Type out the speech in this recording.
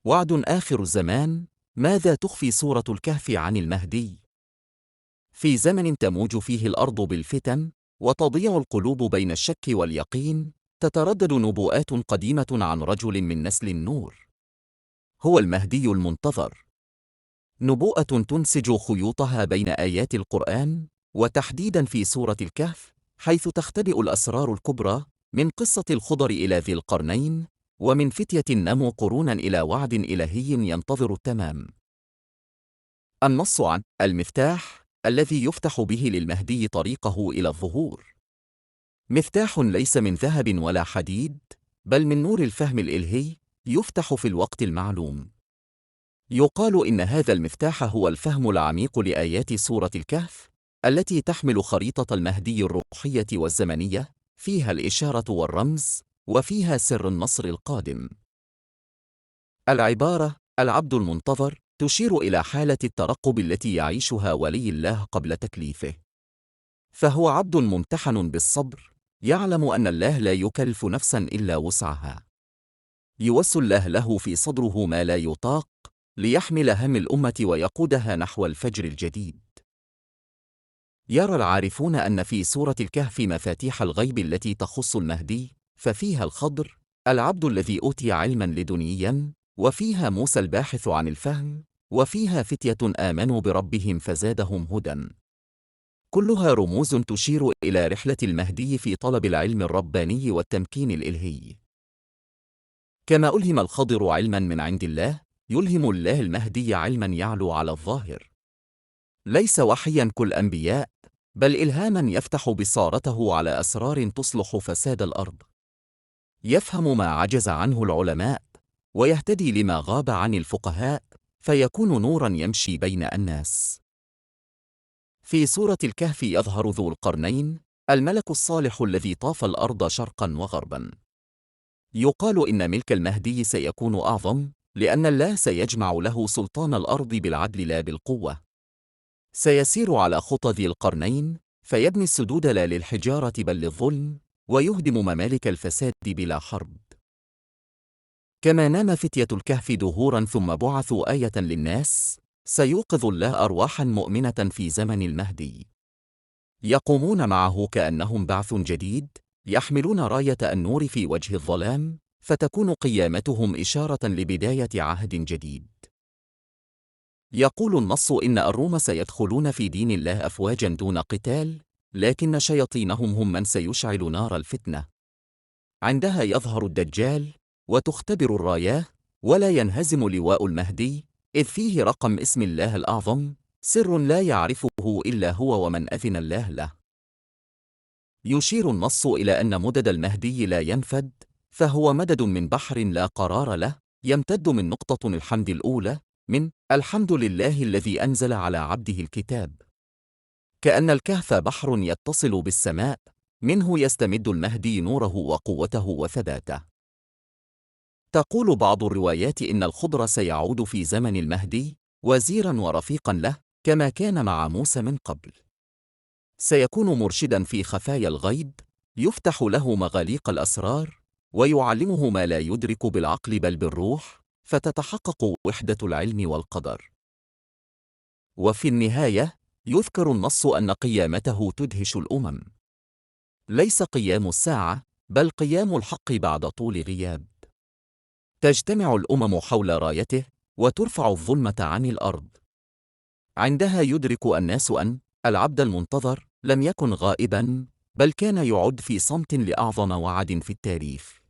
وعد آخر الزمان. ماذا تخفي سورة الكهف عن المهدي؟ في زمن تموج فيه الأرض بالفتن، وتضيع القلوب بين الشك واليقين، تتردد نبوءات قديمة عن رجل من نسل النور. هو المهدي المنتظر. نبوءة تنسج خيوطها بين آيات القرآن، وتحديداً في سورة الكهف، حيث تختبئ الأسرار الكبرى، من قصة الخضر إلى ذي القرنين، ومن فتية نموا قرونا إلى وعد إلهي ينتظر التمام. النص عن المفتاح الذي يفتح به للمهدي طريقه إلى الظهور. مفتاح ليس من ذهب ولا حديد، بل من نور الفهم الإلهي، يفتح في الوقت المعلوم. يقال إن هذا المفتاح هو الفهم العميق لآيات سورة الكهف، التي تحمل خريطة المهدي الروحية والزمنية، فيها الإشارة والرمز، وفيها سر النصر القادم. العبارة العبد المنتظر تشير إلى حالة الترقب التي يعيشها ولي الله قبل تكليفه. فهو عبد ممتحن بالصبر، يعلم أن الله لا يكلف نفسا إلا وسعها. يوس الله له في صدره ما لا يطاق، ليحمل هم الأمة ويقودها نحو الفجر الجديد. يرى العارفون أن في سورة الكهف مفاتيح الغيب التي تخص المهدي، ففيها الخضر العبد الذي أوتي علما لدنيا، وفيها موسى الباحث عن الفهم، وفيها فتية آمنوا بربهم فزادهم هدى. كلها رموز تشير إلى رحلة المهدي في طلب العلم الرباني والتمكين الإلهي. كما ألهم الخضر علما من عند الله، يلهم الله المهدي علما يعلو على الظاهر. ليس وحيا كالأنبياء، بل إلهاما يفتح بصارته على أسرار تصلح فساد الأرض. يفهم ما عجز عنه العلماء، ويهتدي لما غاب عن الفقهاء، فيكون نورا يمشي بين الناس. في سورة الكهف يظهر ذو القرنين، الملك الصالح الذي طاف الأرض شرقا وغربا. يقال إن ملك المهدي سيكون أعظم، لأن الله سيجمع له سلطان الأرض بالعدل لا بالقوة. سيسير على خطى ذي القرنين، فيبني السدود لا للحجارة بل للظلم، ويهدم ممالك الفساد بلا حرب. كما نام فتية الكهف دهورا ثم بعثوا آية للناس، سيوقظ الله أرواحا مؤمنة في زمن المهدي. يقومون معه كأنهم بعث جديد، يحملون راية النور في وجه الظلام، فتكون قيامتهم إشارة لبداية عهد جديد. يقول النص إن الروم سيدخلون في دين الله أفواجا دون قتال، لكن شياطينهم هم من سيشعل نار الفتنة. عندها يظهر الدجال، وتختبر الراياه، ولا ينهزم لواء المهدي، إذ فيه رقم اسم الله الأعظم، سر لا يعرفه إلا هو ومن أذن الله له. يشير النص إلى أن مدد المهدي لا ينفد، فهو مدد من بحر لا قرار له، يمتد من نقطة الحمد الأولى، من الحمد لله الذي أنزل على عبده الكتاب. كأن الكهف بحر يتصل بالسماء، منه يستمد المهدي نوره وقوته وثباته. تقول بعض الروايات إن الخضر سيعود في زمن المهدي، وزيرا ورفيقا له، كما كان مع موسى من قبل. سيكون مرشدا في خفايا الغيب، يفتح له مغاليق الأسرار، ويعلمه ما لا يدرك بالعقل بل بالروح، فتتحقق وحدة العلم والقدر. وفي النهاية، يذكر النص أن قيامته تدهش الأمم. ليس قيام الساعة، بل قيام الحق بعد طول غياب. تجتمع الأمم حول رايته، وترفع الظلمة عن الأرض. عندها يدرك الناس أن العبد المنتظر لم يكن غائبا، بل كان يعد في صمت لأعظم وعد في التاريخ.